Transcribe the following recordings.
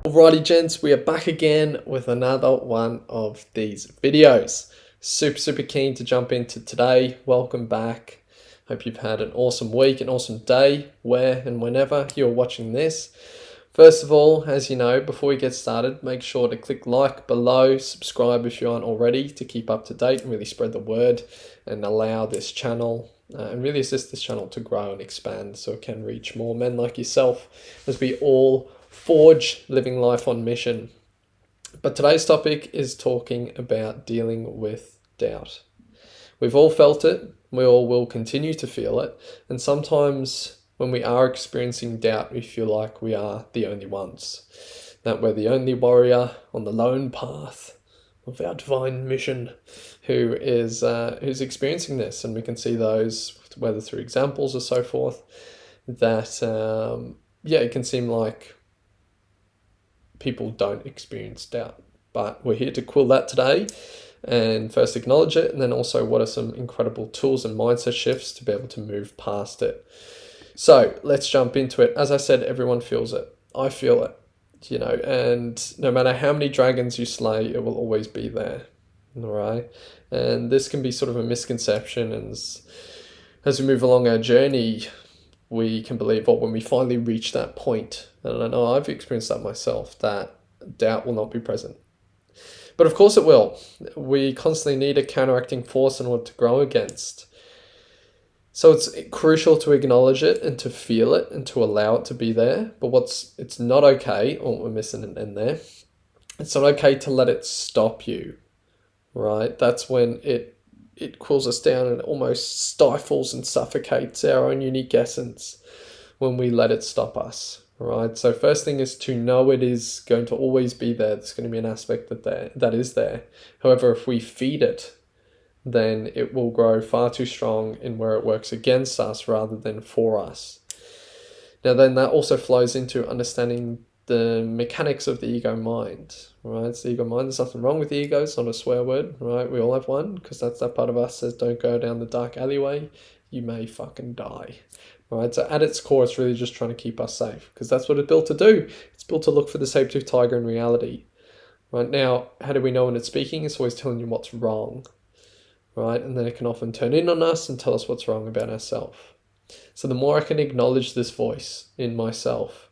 Alrighty gents, we are back again with another one of these videos. Super keen to jump into today. Welcome back. Hope you've had an awesome week, an awesome day, where and whenever you're watching this. First of all, as you know, before we get started, make sure to click like below, subscribe if you aren't already to keep up to date and really spread the word and allow this channel and really assist this channel to grow and expand so it can reach more men like yourself as we all forge living life on mission. But today's topic is talking about dealing with doubt. We've all felt it, we all will continue to feel it, and sometimes when we are experiencing doubt, we feel like we are the only ones, that we're the only warrior on the lone path of our divine mission who's experiencing this. And we can see those, whether through examples or so forth, that it can seem like people don't experience doubt. But we're here to quill that today and first acknowledge it, and then also what are some incredible tools and mindset shifts to be able to move past it. So let's jump into it. As I said, everyone feels it. I feel it, and no matter how many dragons you slay, it will always be there. All right. And this can be sort of a misconception, and as we move along our journey, we can believe, when we finally reach that point, and I know I've experienced that myself, that doubt will not be present. But of course it will. We constantly need a counteracting force in order to grow against. So it's crucial to acknowledge it and to feel it and to allow it to be there. But it's not okay, we're missing an N there, it's not okay to let it stop you, right? That's when it cools us down and almost stifles and suffocates our own unique essence when we let it stop us, right? So first thing is to know it is going to always be there. There's going to be an aspect that is there. However, if we feed it, then it will grow far too strong in where it works against us rather than for us. Now then that also flows into understanding the mechanics of the ego mind, right? It's the ego mind. There's nothing wrong with the ego. It's not a swear word, right? We all have one, because that's that part of us that says, don't go down the dark alleyway. You may fucking die, right? So at its core, it's really just trying to keep us safe, because that's what it's built to do. It's built to look for the saber-tooth tiger in reality, right? Now, how do we know when it's speaking? It's always telling you what's wrong, right? And then it can often turn in on us and tell us what's wrong about ourselves. So the more I can acknowledge this voice in myself,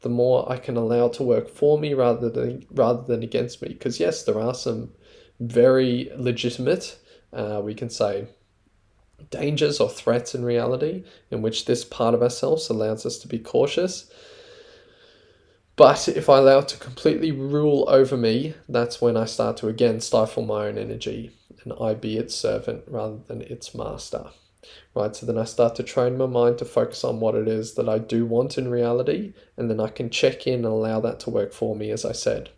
the more I can allow it to work for me rather than against me. Because yes, there are some very legitimate, we can say, dangers or threats in reality in which this part of ourselves allows us to be cautious. But if I allow it to completely rule over me, that's when I start to again stifle my own energy and I be its servant rather than its master. Right, so then I start to train my mind to focus on what it is that I do want in reality, and then I can check in and allow that to work for me, as I said.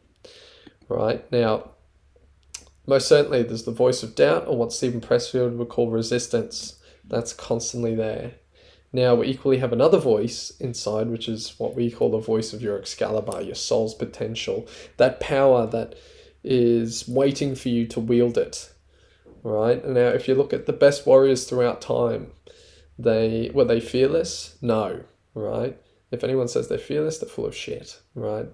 Right, now, most certainly there's the voice of doubt, or what Stephen Pressfield would call resistance. That's constantly there. Now, we equally have another voice inside, which is what we call the voice of your Excalibur, your soul's potential, that power that is waiting for you to wield it. Right, and now if you look at the best warriors throughout time, were they fearless? No, right? If anyone says they're fearless, they're full of shit, right?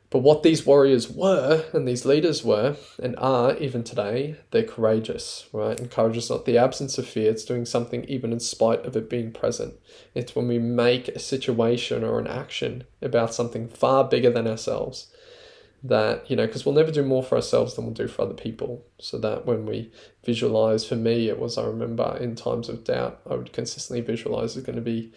But what these warriors were, and these leaders were, and are even today, they're courageous, right? And courage is not the absence of fear, it's doing something even in spite of it being present. It's when we make a situation or an action about something far bigger than ourselves, that, because we'll never do more for ourselves than we'll do for other people. So that when we visualize, for me, I remember in times of doubt, I would consistently visualize there's going to be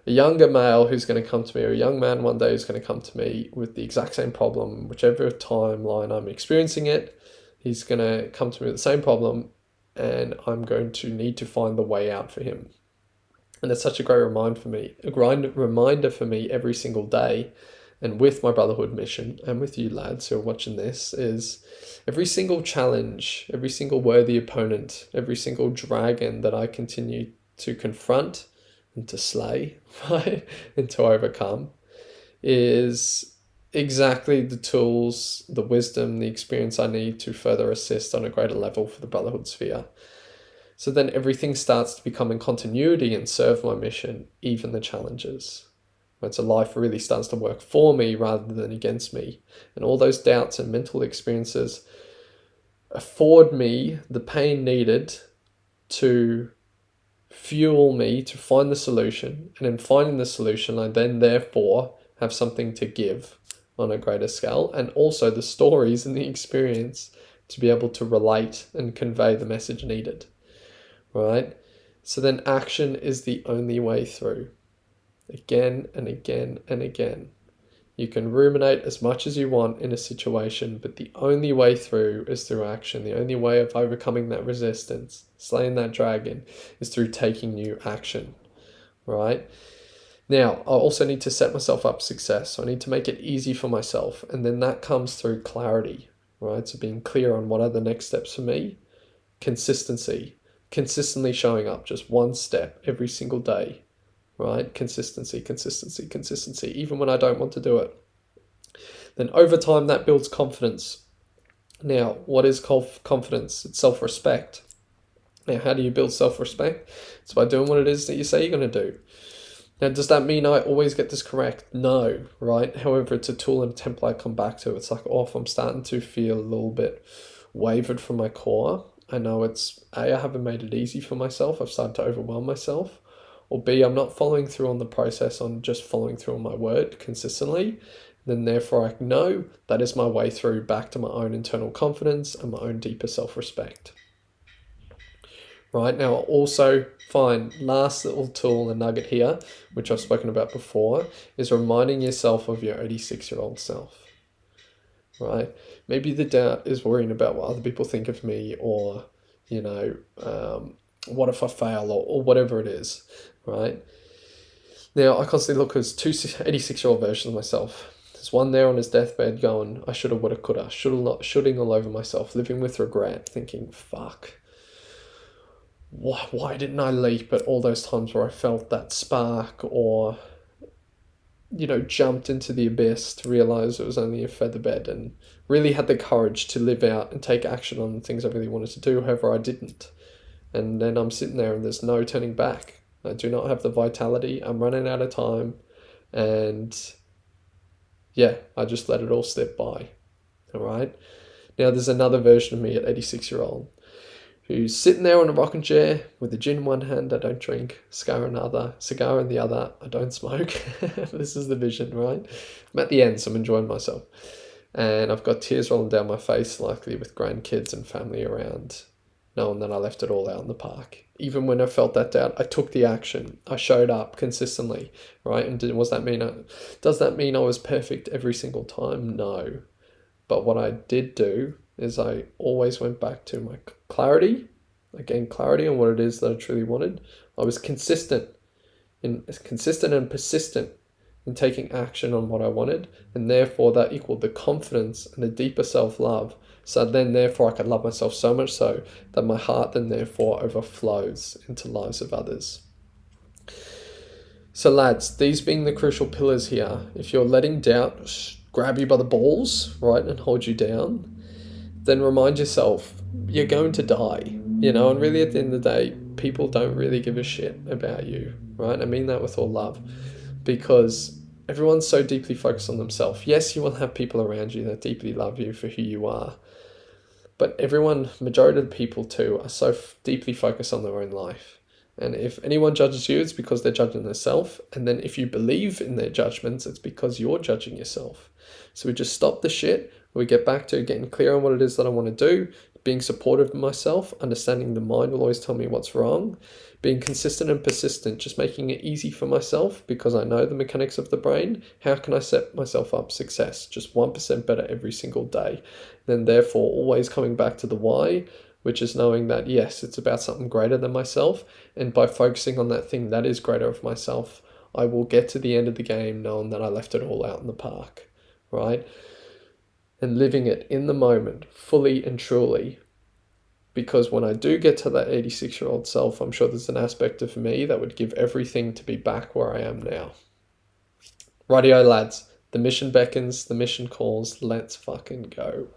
a younger male who's going to come to me, or a young man one day who's going to come to me with the exact same problem, whichever timeline I'm experiencing it, he's going to come to me with the same problem, and I'm going to need to find the way out for him. And it's such a great reminder for me every single day. And with my brotherhood mission, and with you lads who are watching this, is every single challenge, every single worthy opponent, every single dragon that I continue to confront and to slay, right, and to overcome, is exactly the tools, the wisdom, the experience I need to further assist on a greater level for the brotherhood sphere. So then everything starts to become in continuity and serve my mission, even the challenges. Right? So life really starts to work for me rather than against me. And all those doubts and mental experiences afford me the pain needed to fuel me to find the solution. And in finding the solution, I then therefore have something to give on a greater scale, and also the stories and the experience to be able to relate and convey the message needed, right? So then action is the only way through. Again and again and again. You can ruminate as much as you want in a situation, but the only way through is through action. The only way of overcoming that resistance, slaying that dragon, is through taking new action, right? Now, I also need to set myself up for success. So I need to make it easy for myself. And then that comes through clarity, right? So being clear on what are the next steps for me. Consistency, consistently showing up just one step every single day, right? Consistency, consistency, consistency, even when I don't want to do it. Then over time, that builds confidence. Now, what is confidence? It's self-respect. Now, how do you build self-respect? It's by doing what it is that you say you're going to do. Now, does that mean I always get this correct? No, right? However, it's a tool and a template I come back to. It's like, oh, if I'm starting to feel a little bit wavered from my core, I know it's A, I haven't made it easy for myself. I've started to overwhelm myself. Or B, I'm not following through on the process, on just following through on my word consistently. Then therefore I know that is my way through back to my own internal confidence and my own deeper self-respect. Right, now also find last little tool and nugget here, which I've spoken about before, is reminding yourself of your 86-year-old self. Right, maybe the doubt is worrying about what other people think of me, or what if I fail, or whatever it is, right? Now I constantly look at two 86-year-old versions of myself. There's one there on his deathbed going, I shoulda, woulda, coulda, shooting all over myself, living with regret, thinking, fuck, why didn't I leap at all those times where I felt that spark, or, jumped into the abyss to realize it was only a feather bed, and really had the courage to live out and take action on the things I really wanted to do. However, I didn't. And then I'm sitting there and there's no turning back. I do not have the vitality. I'm running out of time. And yeah, I just let it all slip by. All right. Now there's another version of me at 86-year-old who's sitting there on a rocking chair with a gin in one hand, I don't drink, cigar in the other, I don't smoke. This is the vision, right? I'm at the end, so I'm enjoying myself. And I've got tears rolling down my face, likely with grandkids and family around, knowing that I left it all out in the park. Even when I felt that doubt, I took the action. I showed up consistently, right? And does that mean I was perfect every single time? No. But what I did do is I always went back to my clarity. I gained clarity on what it is that I truly wanted. I was consistent and persistent in taking action on what I wanted, and therefore that equaled the confidence and the deeper self-love. So then therefore I could love myself so much so that my heart then therefore overflows into lives of others. So lads, these being the crucial pillars here, if you're letting doubt grab you by the balls, right, and hold you down, then remind yourself you're going to die, and really at the end of the day, people don't really give a shit about you, right? I mean that with all love, because everyone's so deeply focused on themselves. Yes, you will have people around you that deeply love you for who you are, but majority of the people too, are so deeply focused on their own life. And if anyone judges you, it's because they're judging themselves. And then if you believe in their judgments, it's because you're judging yourself. So we just stop the shit. We get back to getting clear on what it is that I want to do, being supportive of myself, understanding the mind will always tell me what's wrong, being consistent and persistent, just making it easy for myself because I know the mechanics of the brain. How can I set myself up for success? Just 1% better every single day. Then therefore always coming back to the why, which is knowing that, yes, it's about something greater than myself. And by focusing on that thing that is greater of myself, I will get to the end of the game knowing that I left it all out in the park, right? And living it in the moment, fully and truly. Because when I do get to that 86-year-old self, I'm sure there's an aspect of me that would give everything to be back where I am now. Rightio, lads. The mission beckons, the mission calls. Let's fucking go.